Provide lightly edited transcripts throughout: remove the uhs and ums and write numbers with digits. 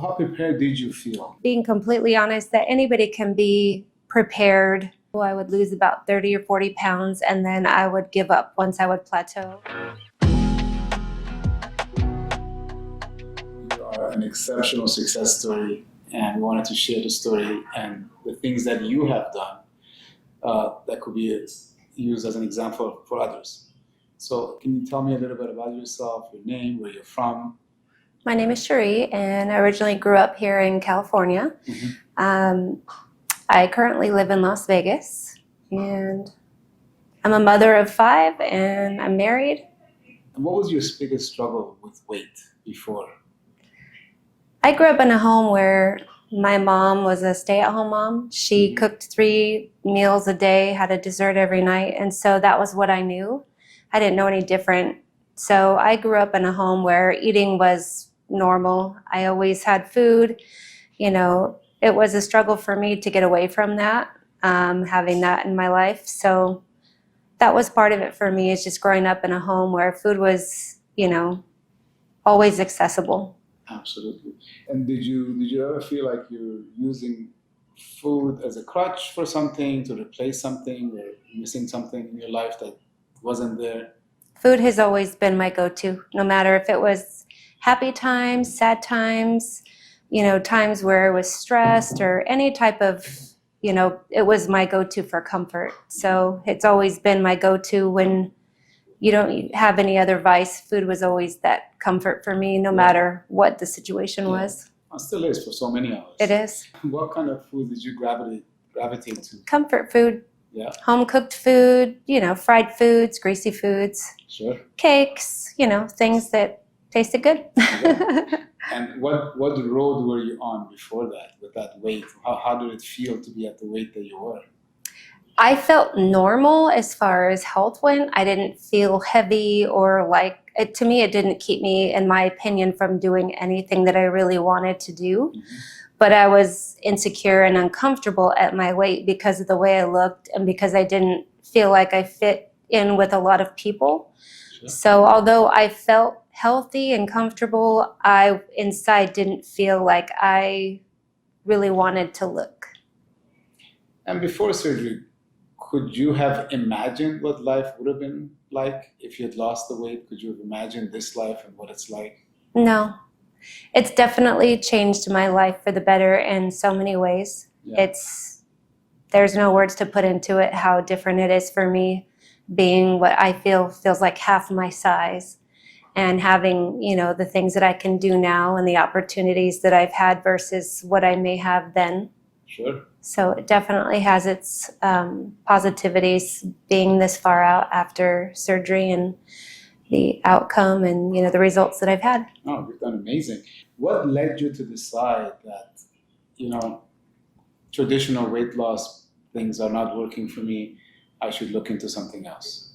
how prepared did you feel? Being completely honest, that anybody can be prepared. I would lose about 30 or 40 pounds, and then I would give up once I would plateau. You are an exceptional success story, and we wanted to share the story and the things that you have done that could be used as an example for others. So can you tell me a little bit about yourself, your name, where you're from? My name is Cherie, and I originally grew up here in California. I currently live in Las Vegas, and I'm a mother of 5, and I'm married. And what was your biggest struggle with weight before? I grew up in a home where my mom was a stay-at-home mom. She cooked 3 meals a day, had a dessert every night, and so that was what I knew. I didn't know any different. So I grew up in a home where eating was normal. I always had food. You know, it was a struggle for me to get away from that, having that in my life. So that was part of it for me, is just growing up in a home where food was, always accessible. Absolutely. And did you ever feel like you're using food as a crutch for something, to replace something, or missing something in your life that wasn't there? Food has always been my go-to, no matter if it was happy times, sad times, times where I was stressed, or any type of, it was my go-to for comfort. So it's always been my go-to when you don't have any other vice. Food was always that comfort for me, no matter what the situation was. It still is for so many of us. It is. What kind of food did you gravitate to? Comfort food. Yeah. Home cooked food, fried foods, greasy foods. Sure. Cakes, things that tasted good. Yeah. And what road were you on before that, with that weight? How did it feel to be at the weight that you were? I felt normal as far as health went. I didn't feel heavy or to me, it didn't keep me, in my opinion, from doing anything that I really wanted to do. But I was insecure and uncomfortable at my weight because of the way I looked, and because I didn't feel like I fit in with a lot of people. Sure. So although I felt healthy and comfortable, I inside didn't feel like I really wanted to look. And before surgery, could you have imagined what life would have been like if you had lost the weight? Could you have imagined this life and what it's like? No. It's definitely changed my life for the better in so many ways. Yeah. There's no words to put into it how different it is for me, being what I feels like half my size, and having, the things that I can do now and the opportunities that I've had versus what I may have then. Sure. So it definitely has its positivities, being this far out after surgery and the outcome and, the results that I've had. Oh, you've done amazing. What led you to decide that, traditional weight loss things are not working for me, I should look into something else?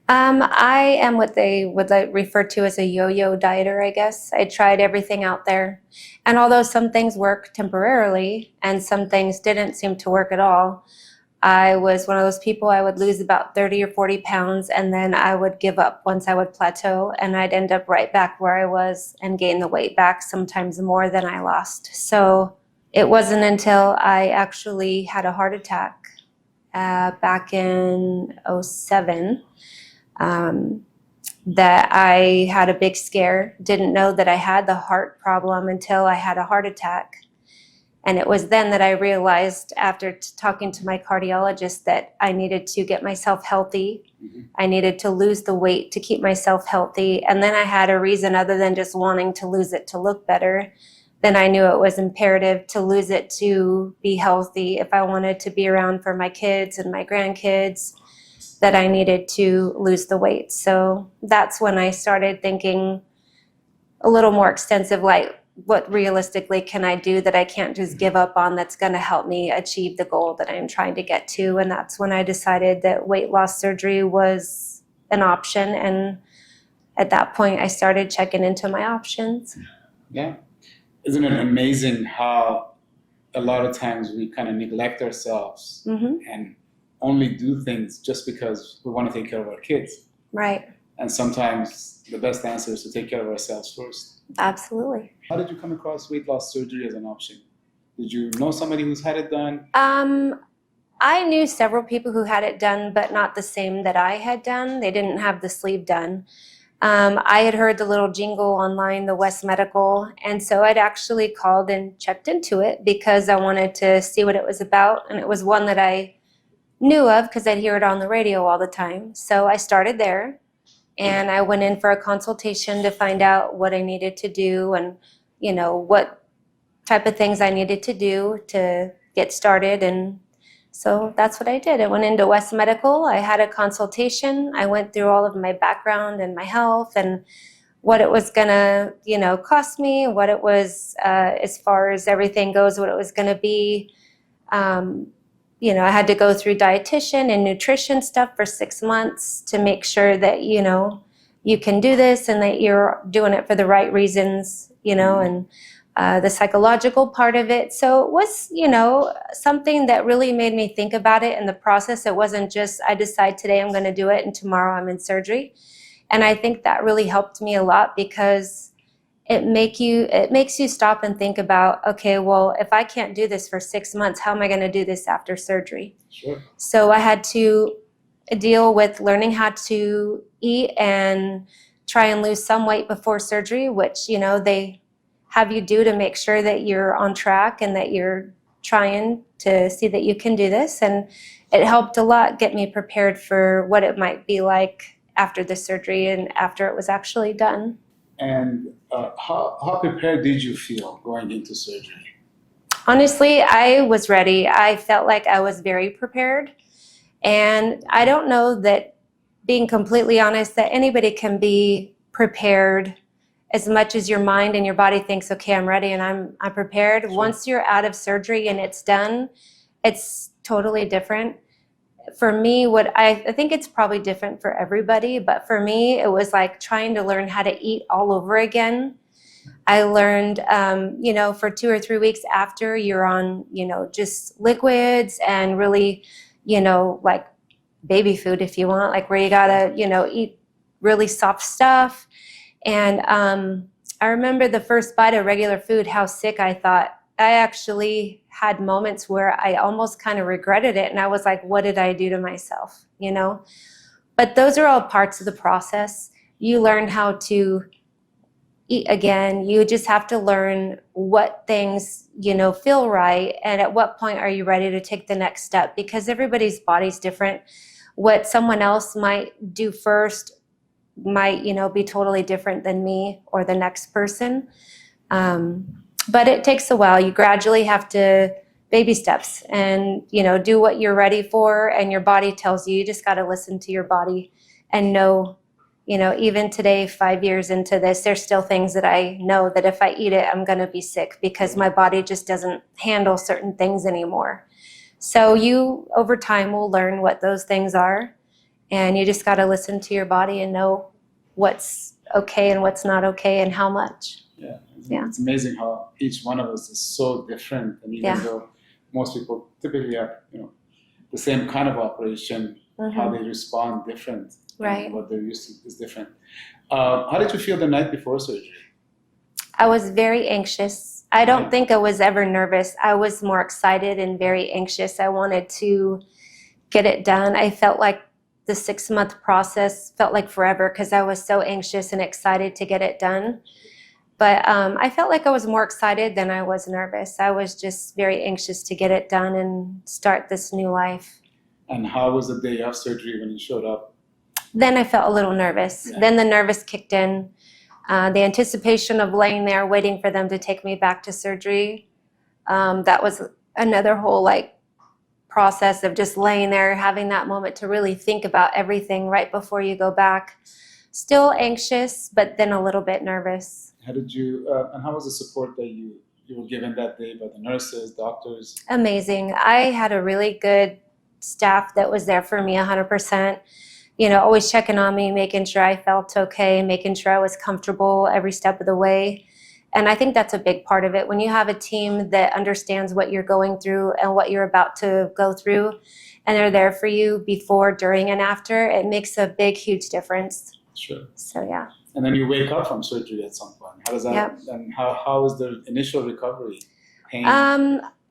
I am what they would refer to as a yo-yo dieter, I guess. I tried everything out there. And although some things worked temporarily and some things didn't seem to work at all, I was one of those people. I would lose about 30 or 40 pounds, and then I would give up once I would plateau, and I'd end up right back where I was and gain the weight back, sometimes more than I lost. So it wasn't until I actually had a heart attack back in 2007 that I had a big scare. Didn't know that I had the heart problem until I had a heart attack. And it was then that I realized, after talking to my cardiologist, that I needed to get myself healthy. I needed to lose the weight to keep myself healthy. And then I had a reason other than just wanting to lose it to look better. Then I knew it was imperative to lose it to be healthy. If I wanted to be around for my kids and my grandkids, that I needed to lose the weight. So that's when I started thinking a little more extensive, like, what realistically can I do that I can't just give up on, that's going to help me achieve the goal that I'm trying to get to. And that's when I decided that weight loss surgery was an option. And at that point, I started checking into my options. Yeah. Isn't it amazing how a lot of times we kind of neglect ourselves and only do things just because we want to take care of our kids? Right. And sometimes the best answer is to take care of ourselves first. Absolutely. How did you come across weight loss surgery as an option? Did you know somebody who's had it done? I knew several people who had it done, but not the same that I had done. They didn't have the sleeve done. I had heard the little jingle online, the West Medical, and so I'd actually called and checked into it because I wanted to see what it was about, and it was one that I knew of because I'd hear it on the radio all the time. So I started there, and I went in for a consultation to find out what I needed to do and, what type of things I needed to do to get started. And so that's what I did. I went into West Medical. I had a consultation. I went through all of my background and my health and what it was gonna, cost me, what it was, as far as everything goes, what it was gonna be. I had to go through dietitian and nutrition stuff for 6 months to make sure that, you can do this and that you're doing it for the right reasons, and the psychological part of it. So it was, something that really made me think about it in the process. It wasn't just, I decide today I'm going to do it and tomorrow I'm in surgery. And I think that really helped me a lot because it makes you stop and think about, okay, well, if I can't do this for 6 months, how am I going to do this after surgery? Sure. So I had to deal with learning how to eat and try and lose some weight before surgery, which, they have you do to make sure that you're on track and that you're trying to see that you can do this. And it helped a lot get me prepared for what it might be like after the surgery and after it was actually done. And how prepared did you feel going into surgery? Honestly, I was ready. I felt like I was very prepared. And I don't know that, being completely honest, that anybody can be prepared as much as your mind and your body thinks, okay, I'm ready and I'm prepared. Sure. Once you're out of surgery and it's done, it's totally different. For me, what I think it's probably different for everybody, but for me, it was like trying to learn how to eat all over again. I learned, for 2 or 3 weeks after you're on, just liquids and really, like baby food if you want, like where you gotta, eat really soft stuff. And I remember the first bite of regular food, how sick I thought. I actually had moments where I almost kind of regretted it. And I was like, what did I do to myself? But those are all parts of the process. You learn how to eat again. You just have to learn what things, feel right. And at what point are you ready to take the next step? Because everybody's body's different. What someone else might do first might, be totally different than me or the next person. But it takes a while. You gradually have to baby steps and, do what you're ready for. And your body tells you, you just got to listen to your body and know, even today, 5 years into this, there's still things that I know that if I eat it, I'm going to be sick because my body just doesn't handle certain things anymore. So you, over time, will learn what those things are. And you just got to listen to your body and know what's okay and what's not okay and how much. Yeah. It's amazing how each one of us is so different. And even though most people typically have, the same kind of operation, how they respond different. Right. And what they're used to is different. How did you feel the night before surgery? I was very anxious. I don't think I was ever nervous. I was more excited and very anxious. I wanted to get it done. I felt like the 6-month process felt like forever because I was so anxious and excited to get it done. But I felt like I was more excited than I was nervous. I was just very anxious to get it done and start this new life. And how was the day of surgery when you showed up? Then I felt a little nervous. Yeah. Then the nervous kicked in. The anticipation of laying there waiting for them to take me back to surgery. That was another whole process of just laying there, having that moment to really think about everything right before you go back. Still anxious, but then a little bit nervous. How did you, and how was the support that you were given that day by the nurses, doctors? Amazing. I had a really good staff that was there for me 100%. Always checking on me, making sure I felt okay, making sure I was comfortable every step of the way. And I think that's a big part of it. When you have a team that understands what you're going through and what you're about to go through, and they're there for you before, during, and after, it makes a big, huge difference. Sure. So yeah. And then you wake up from surgery at some point. How does that? Yep. And how is the initial recovery? Pain.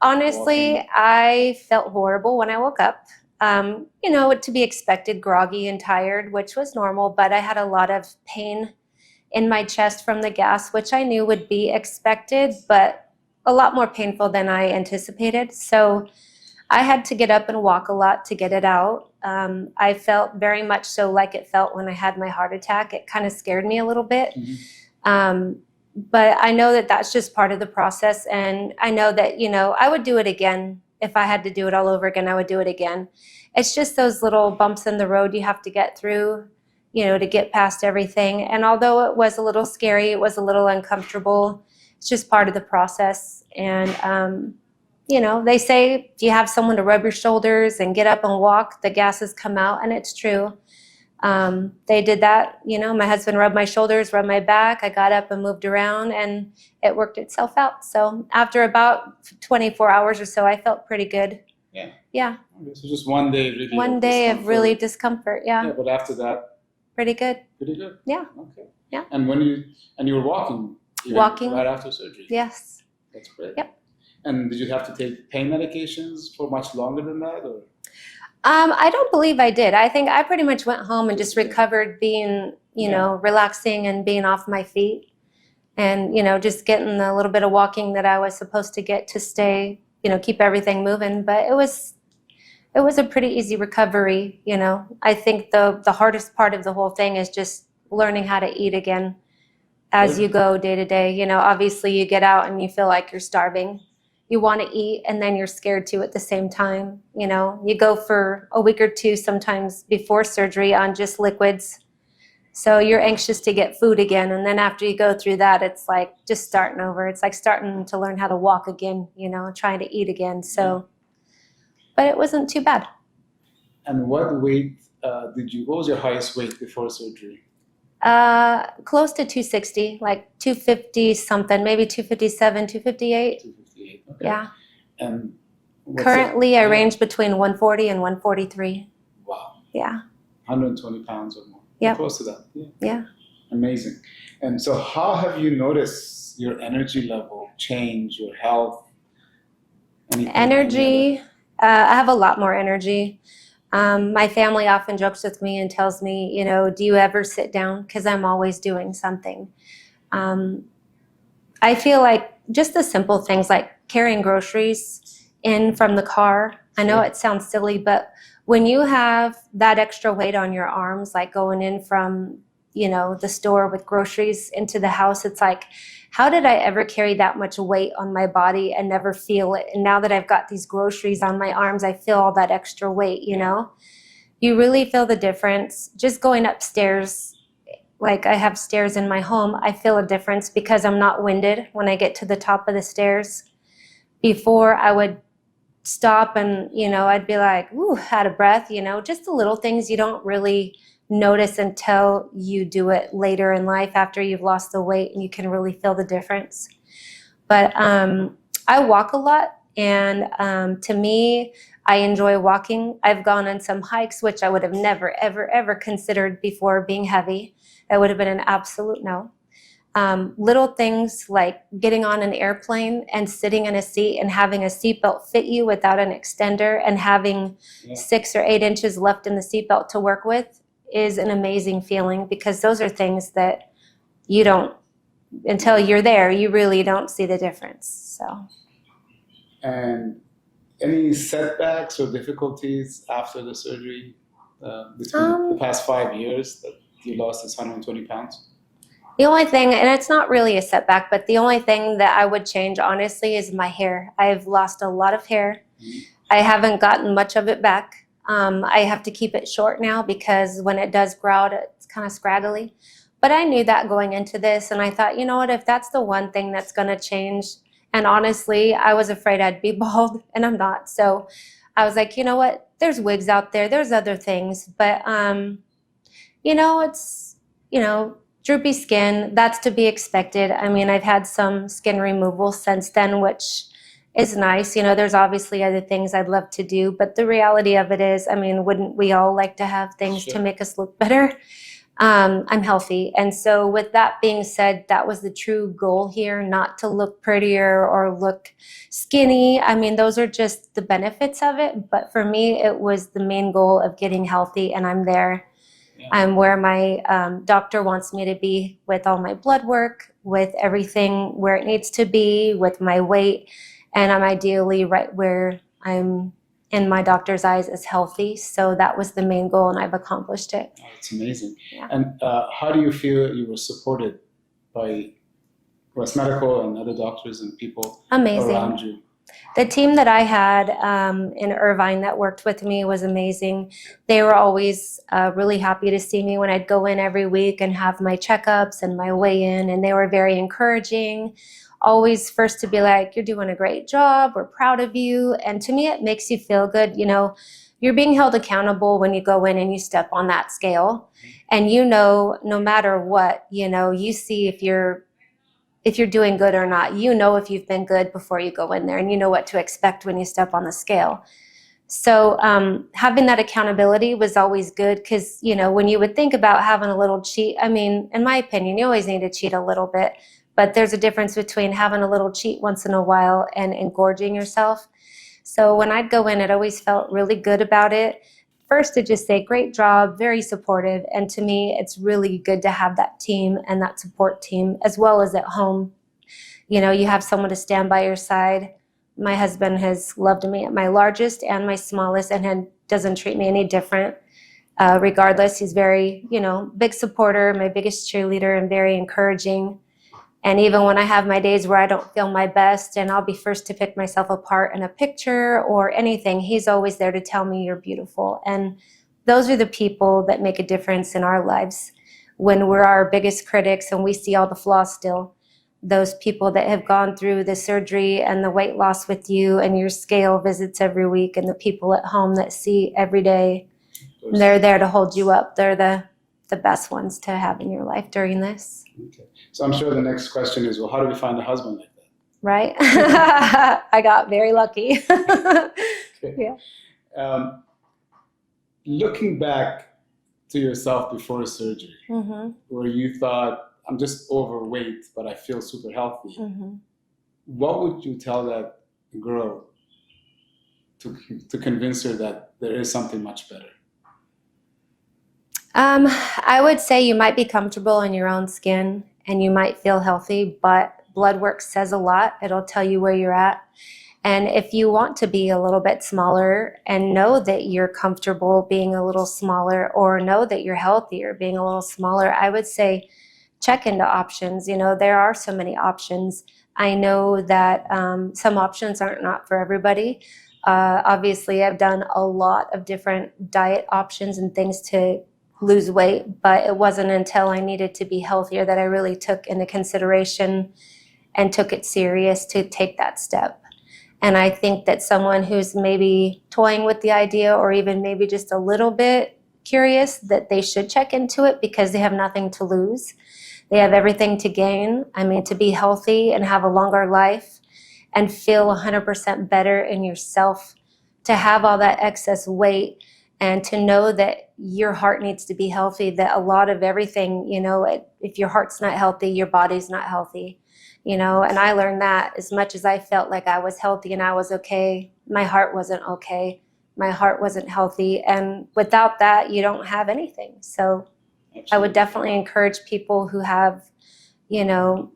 Honestly, walking? I felt horrible when I woke up. To be expected, groggy and tired, which was normal, but I had a lot of pain in my chest from the gas, which I knew would be expected, but a lot more painful than I anticipated. So I had to get up and walk a lot to get it out. I felt very much so like it felt when I had my heart attack. It kind of scared me a little bit. But I know that that's just part of the process. And I know that, I would do it again. If I had to do it all over again, I would do it again. It's just those little bumps in the road you have to get through, to get past everything. And although it was a little scary, it was a little uncomfortable, it's just part of the process. And, they say if you have someone to rub your shoulders and get up and walk, the gases come out, and it's true. They did that, my husband rubbed my shoulders, rubbed my back. I got up and moved around, and it worked itself out. So after about 24 hours or so, I felt pretty good. Yeah. Yeah. Okay, so just one day really. One day of really discomfort. Yeah. Yeah, but after that. Pretty good. Pretty good. Yeah. Okay. Yeah. And you were walking. Walking. Right after surgery. Yes. That's great. Yep. And did you have to take pain medications for much longer than that, or? I don't believe I did. I think I pretty much went home and just recovered being, relaxing and being off my feet, and, just getting a little bit of walking that I was supposed to get to stay, keep everything moving. But it was a pretty easy recovery. I think the hardest part of the whole thing is just learning how to eat again as you go day to day. Obviously you get out and you feel like you're starving. You want to eat, and then you're scared too at the same time. You go for a week or two sometimes before surgery on just liquids. So you're anxious to get food again. And then after you go through that, it's like just starting over. It's like starting to learn how to walk again, trying to eat again. So, but it wasn't too bad. And what weight what was your highest weight before surgery? Close to 260, like 250 something, maybe 257, 258. 258, okay. Yeah. And currently I range between 140 and 143. Wow. Yeah. 120 pounds or more. Yeah. Close to that. Yeah. Yeah. Amazing. And so how have you noticed your energy level change, your health? Energy, I have a lot more energy. My family often jokes with me and tells me, do you ever sit down? Because I'm always doing something. I feel like just the simple things like carrying groceries in from the car. I know it sounds silly, but when you have that extra weight on your arms, like going in from, the store with groceries into the house, it's like, how did I ever carry that much weight on my body and never feel it? And now that I've got these groceries on my arms, I feel all that extra weight, You really feel the difference. Just going upstairs, like I have stairs in my home, I feel a difference because I'm not winded when I get to the top of the stairs. Before I would stop and, I'd be like, ooh, out of breath, just the little things you don't really notice until you do it later in life after you've lost the weight, and you can really feel the difference. But I walk a lot, and to me, I enjoy walking. I've gone on some hikes, which I would have never, ever, ever considered before being heavy. That would have been an absolute no. Little things like getting on an airplane and sitting in a seat and having a seatbelt fit you without an extender and having 6 or 8 inches left in the seatbelt to work with is an amazing feeling, because those are things that you don't, until you're there, you really don't see the difference. So. And any setbacks or difficulties after the surgery between the past 5 years that you lost this 120 pounds? The only thing, and it's not really a setback, but the only thing that I would change, honestly, is my hair. I've lost a lot of hair. I haven't gotten much of it back. I have to keep it short now because when it does grow out, it's kind of scraggly. But I knew that going into this, and I thought, you know what, if that's the one thing that's going to change, and honestly, I was afraid I'd be bald, and I'm not. So I was like, you know what, there's wigs out there, there's other things, but, it's, droopy skin, that's to be expected. I mean, I've had some skin removal since then, which is nice. There's obviously other things I'd love to do, but the reality of it is, I mean, wouldn't we all like to have things to make us look better? I'm healthy. And so with that being said, that was the true goal here, not to look prettier or look skinny. I mean, those are just the benefits of it. But for me, it was the main goal of getting healthy, and I'm there. Yeah. I'm where my doctor wants me to be with all my blood work, with everything where it needs to be, with my weight. And I'm ideally right where I'm in my doctor's eyes as healthy. So that was the main goal, and I've accomplished it. Oh, it's amazing. Yeah. And how do you feel you were supported by West Medical and other doctors and people Amazing. around you? The team that I had in Irvine that worked with me was amazing. They were always really happy to see me when I'd go in every week and have my checkups and my weigh-in, and they were very encouraging. Always first to be like, you're doing a great job, we're proud of you. And to me, it makes you feel good. You know, you're being held accountable when you go in and you step on that scale. And you know, no matter what, you know, you see if you're doing good or not. You know if you've been good before you go in there, and you know what to expect when you step on the scale. So having that accountability was always good, because, you know, when you would think about having a little cheat, I mean, in my opinion, you always need to cheat a little bit, but there's a difference between having a little cheat once in a while and engorging yourself. So when I'd go in, it always felt really good about it. First, to just say, great job, very supportive. And to me, it's really good to have that team and that support team, as well as at home. You know, you have someone to stand by your side. My husband has loved me at my largest and my smallest, and doesn't treat me any different. Regardless, he's very, you know, big supporter, my biggest cheerleader, and very encouraging. And even when I have my days where I don't feel my best and I'll be first to pick myself apart in a picture or anything, he's always there to tell me you're beautiful. And those are the people that make a difference in our lives when we're our biggest critics and we see all the flaws still. Those people that have gone through the surgery and the weight loss with you and your scale visits every week, and the people at home that see every day, they're there to hold you up. They're the best ones to have in your life during this. Okay. So I'm sure the next question is, well, how do we find a husband like that? Right? I got very lucky. Okay. Yeah. Looking back to yourself before surgery, where you thought, I'm just overweight, but I feel super healthy. What would you tell that girl to convince her that there is something much better? I would say you might be comfortable in your own skin and you might feel healthy, but blood work says a lot. It'll tell you where you're at. And if you want to be a little bit smaller and know that you're comfortable being a little smaller, or know that you're healthier being a little smaller, I would say check into options. You know, there are so many options. I know that some options aren't not for everybody. Obviously, I've done a lot of different diet options and things to lose weight, but it wasn't until I needed to be healthier that I really took into consideration and took it serious to take that step. And I think that someone who's maybe toying with the idea, or even maybe just a little bit curious, that they should check into it, because they have nothing to lose. They have everything to gain. I mean, to be healthy and have a longer life and feel 100% better in yourself, to have all that excess weight, and to know that your heart needs to be healthy, that a lot of everything, you know, if your heart's not healthy, your body's not healthy, you know. And I learned that as much as I felt like I was healthy and I was okay, my heart wasn't okay. My heart wasn't healthy. And without that, you don't have anything. So Absolutely. I would definitely encourage people who have, you know,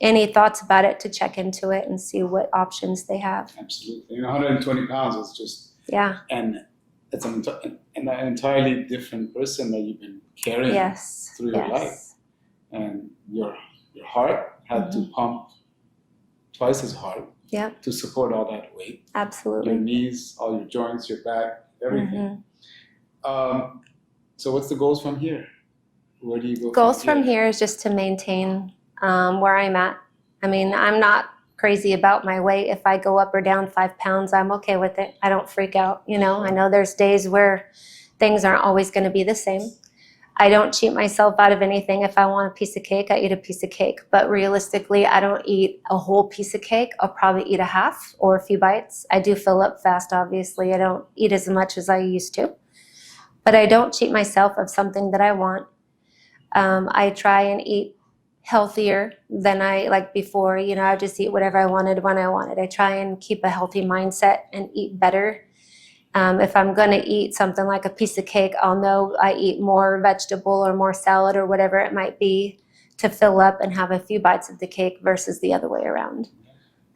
any thoughts about it to check into it and see what options they have. Absolutely. 120 pounds is just, yeah. And it's an entirely different person that you've been carrying through your life. And your heart had to pump twice as hard to support all that weight. Absolutely. Your knees, all your joints, your back, everything. So what's the goals from here? Where do you go? Goals from here is just to maintain where I'm at. I mean, I'm not crazy about my weight. If I go up or down 5 pounds, I'm okay with it. I don't freak out. You know, I know there's days where things aren't always going to be the same. I don't cheat myself out of anything. If I want a piece of cake, I eat a piece of cake. But realistically, I don't eat a whole piece of cake. I'll probably eat a half or a few bites. I do fill up fast, obviously. I don't eat as much as I used to. But I don't cheat myself of something that I want. I try and eat healthier than I like before. You know, I just eat whatever I wanted when I wanted. I try and keep a healthy mindset and eat better. If I'm going to eat something like a piece of cake, I'll know I eat more vegetable or more salad or whatever it might be to fill up and have a few bites of the cake versus the other way around.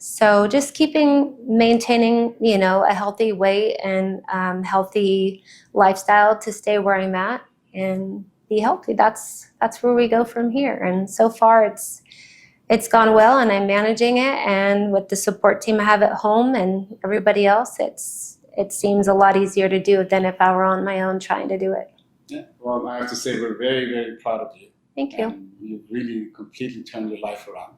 So just maintaining, you know, a healthy weight and healthy lifestyle to stay where I'm at and be healthy. That's where we go from here. And so far it's gone well, and I'm managing it. And with the support team I have at home and everybody else, it seems a lot easier to do than if I were on my own trying to do it. Yeah. Well, I have to say we're very, very proud of you. Thank you. And you've really completely turned your life around.